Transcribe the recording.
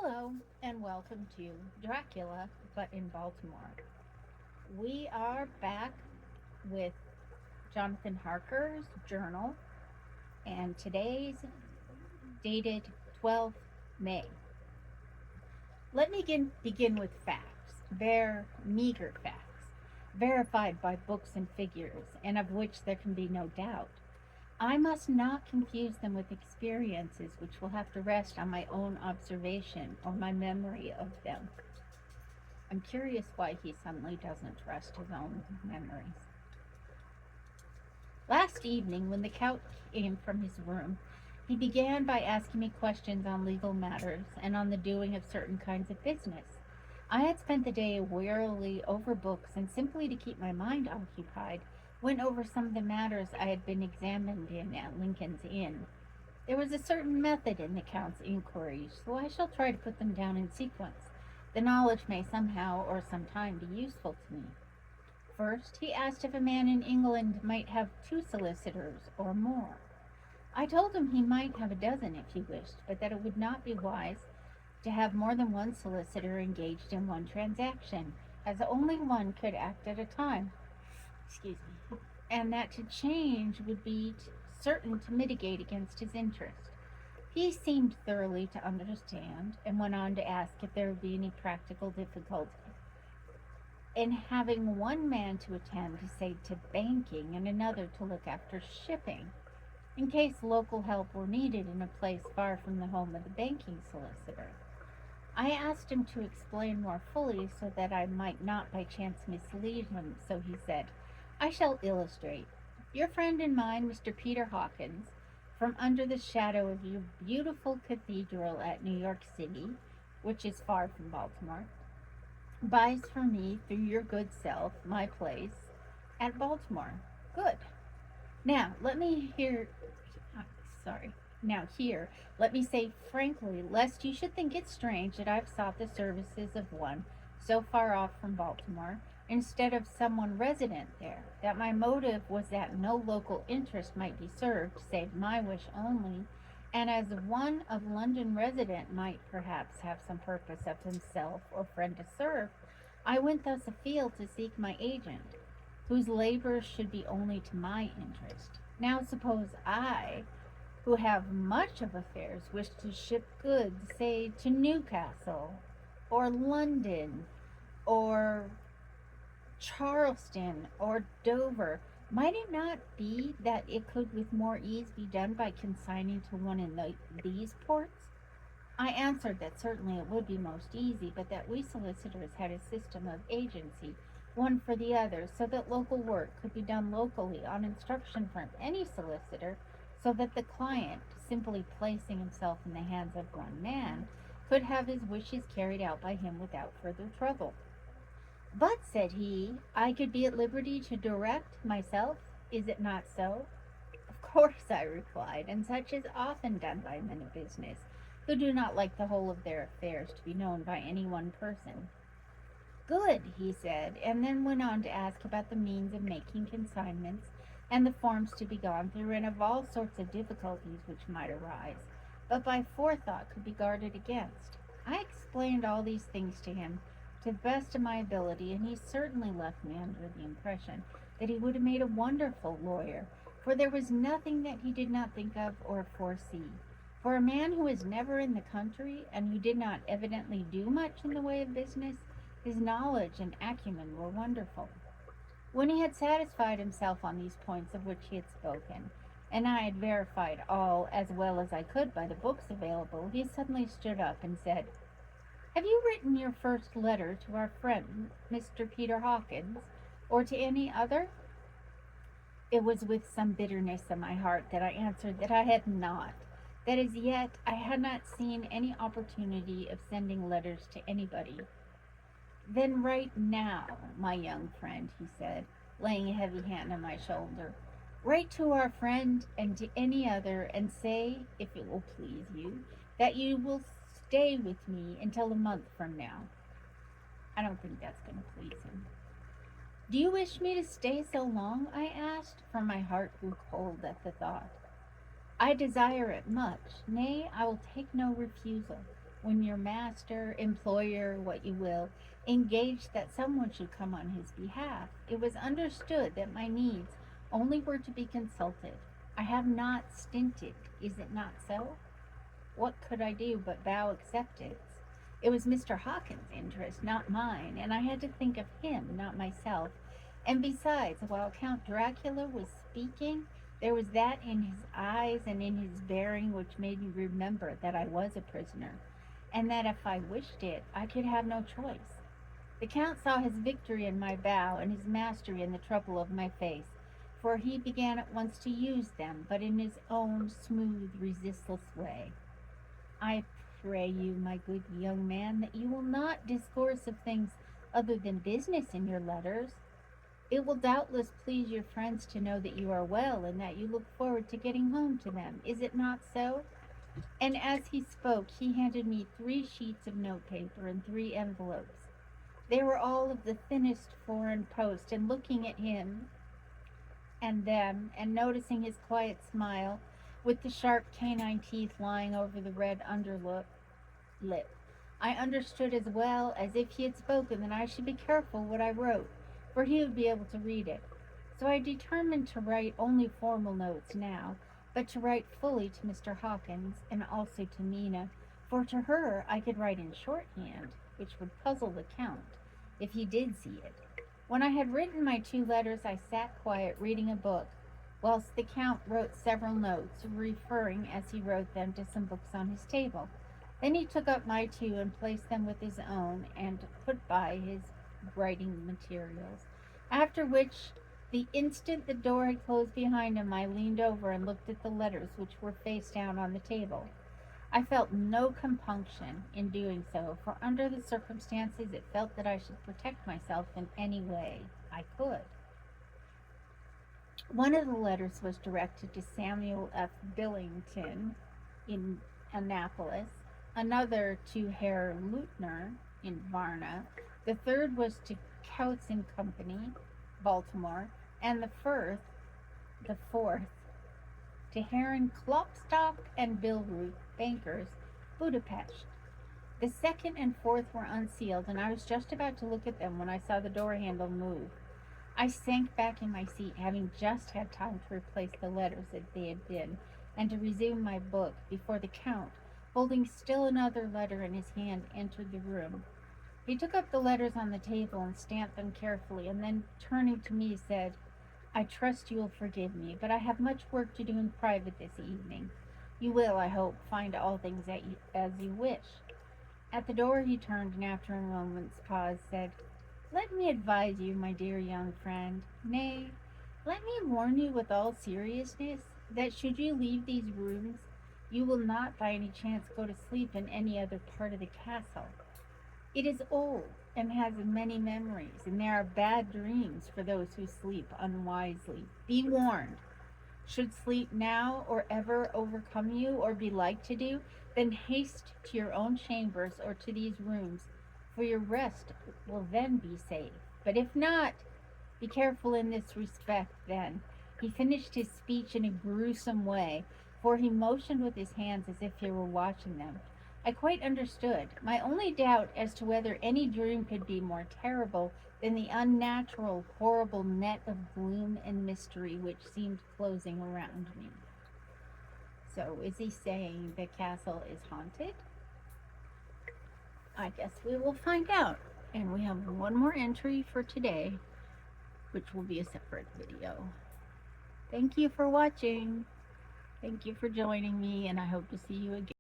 Hello and welcome to Dracula, but in Baltimore. We are back with Jonathan Harker's journal, and today's dated 12th May. Let me begin with facts, meager facts, verified by books and figures, and of which there can be no doubt. I must not confuse them with experiences which will have to rest on my own observation or my memory of them. I'm curious why he suddenly doesn't trust his own memories. Last evening, when the Count came from his room, he began by asking me questions on legal matters and on the doing of certain kinds of business. I had spent the day wearily over books and simply to keep my mind occupied, went over some of the matters I had been examined in at Lincoln's Inn. There was a certain method in the Count's inquiries, so I shall try to put them down in sequence. The knowledge may somehow or sometime be useful to me. First, he asked if a man in England might have two solicitors or more. I told him he might have a dozen if he wished, but that it would not be wise to have more than one solicitor engaged in one transaction, as only one could act at a time. Excuse me. And that to change would be certain to mitigate against his interest. He seemed thoroughly to understand, and went on to ask if there would be any practical difficulty in having one man to attend to say to banking and another to look after shipping, in case local help were needed in a place far from the home of the banking solicitor. I asked him to explain more fully so that I might not by chance mislead him, so he said, "I shall illustrate. Your friend and mine, Mr. Peter Hawkins, from under the shadow of your beautiful cathedral at New York City, which is far from Baltimore, buys for me through your good self my place at Baltimore. Good. Now let me hear sorry. Now here, let me say frankly, lest you should think it strange that I've sought the services of one so far off from Baltimore, instead of someone resident there, that my motive was that no local interest might be served, save my wish only, and as one of London resident might perhaps have some purpose of himself or friend to serve, I went thus afield to seek my agent, whose labors should be only to my interest. Now suppose I, who have much of affairs, wish to ship goods, say to Newcastle, or London, or Charleston, or Dover, might it not be that it could with more ease be done by consigning to one in these ports? I answered that certainly it would be most easy, but that we solicitors had a system of agency, one for the other, so that local work could be done locally on instruction from any solicitor, so that the client, simply placing himself in the hands of one man, could have his wishes carried out by him without further trouble. But, said he, I could be at liberty to direct myself, is it not so? Of course, I replied, and such is often done by men of business, who do not like the whole of their affairs to be known by any one person. Good, he said, and then went on to ask about the means of making consignments and the forms to be gone through, and of all sorts of difficulties which might arise, but by forethought could be guarded against. I explained all these things to him to the best of my ability, and he certainly left me under the impression that he would have made a wonderful lawyer, for there was nothing that he did not think of or foresee. For a man who was never in the country, and who did not evidently do much in the way of business, his knowledge and acumen were wonderful. When he had satisfied himself on these points of which he had spoken, and I had verified all as well as I could by the books available, he suddenly stood up and said, "Have you written your first letter to our friend, Mr. Peter Hawkins, or to any other?" It was with some bitterness in my heart that I answered that I had not, that as yet I had not seen any opportunity of sending letters to anybody. "Then write now, my young friend," he said, laying a heavy hand on my shoulder. "Write to our friend and to any other, and say, if it will please you, that you will stay with me until a month from now." I don't think that's going to please him. "Do you wish me to stay so long?" I asked, for my heart grew cold at the thought. "I desire it much. Nay, I will take no refusal. when your master, employer, what you will, engaged that someone should come on his behalf. It was understood that my needs only were to be consulted. I have not stinted, is it not so? What could I do but bow acceptance? It was Mr. Hawkins' interest, not mine, and I had to think of him, not myself. And besides, while Count Dracula was speaking, there was that in his eyes and in his bearing which made me remember that I was a prisoner, and that if I wished it, I could have no choice. The Count saw his victory in my bow and his mastery in the trouble of my face, for he began at once to use them, but in his own smooth, resistless way. I pray you, my good young man, that you will not discourse of things other than business in your letters. It will doubtless please your friends to know that you are well and that you look forward to getting home to them. Is it not so? And as he spoke, he handed me 3 sheets of notepaper and 3 envelopes. They were all of the thinnest foreign post, and looking at him and them, and noticing his quiet smile, with the sharp canine teeth lying over the red lip, I understood as well as if he had spoken that I should be careful what I wrote, for he would be able to read it. So I determined to write only formal notes now, but to write fully to Mr. Hawkins, and also to Mina, for to her I could write in shorthand, which would puzzle the Count, if he did see it. When I had written my 2 letters, I sat quiet, reading a book, whilst the Count wrote several notes, referring, as he wrote them, to some books on his table. Then he took up my 2 and placed them with his own, and put by his writing materials. After which, the instant the door had closed behind him, I leaned over and looked at the letters, which were face down on the table. I felt no compunction in doing so, for under the circumstances it felt that I should protect myself in any way I could. One of the letters was directed to Samuel F. Billington in Annapolis, another to Herr Leutner in Varna, the third was to Coutts and Company, Baltimore, and the fourth to Herren Klopstock and Billroot, bankers, Budapest. The second and fourth were unsealed, and I was just about to look at them when I saw the door handle move. I sank back in my seat, having just had time to replace the letters as they had been, and to resume my book, before the Count, holding still another letter in his hand, entered the room. He took up the letters on the table and stamped them carefully, and then, turning to me, said, "I trust you will forgive me, but I have much work to do in private this evening. You will, I hope, find all things as you wish." At the door he turned, and after a moment's pause said, "Let me advise you, my dear young friend, nay, let me warn you with all seriousness, that should you leave these rooms, you will not by any chance go to sleep in any other part of the castle. It is old, and has many memories, and there are bad dreams for those who sleep unwisely. Be warned. Should sleep now or ever overcome you, or be like to do, then haste to your own chambers or to these rooms, for your rest will then be safe. But if not, be careful in this respect then." He finished his speech in a gruesome way, for he motioned with his hands as if he were watching them. I quite understood. My only doubt as to whether any dream could be more terrible than the unnatural, horrible net of gloom and mystery which seemed closing around me. So, is he saying the castle is haunted? I guess we will find out. And we have one more entry for today, which will be a separate video. Thank you for watching. Thank you for joining me, and I hope to see you again.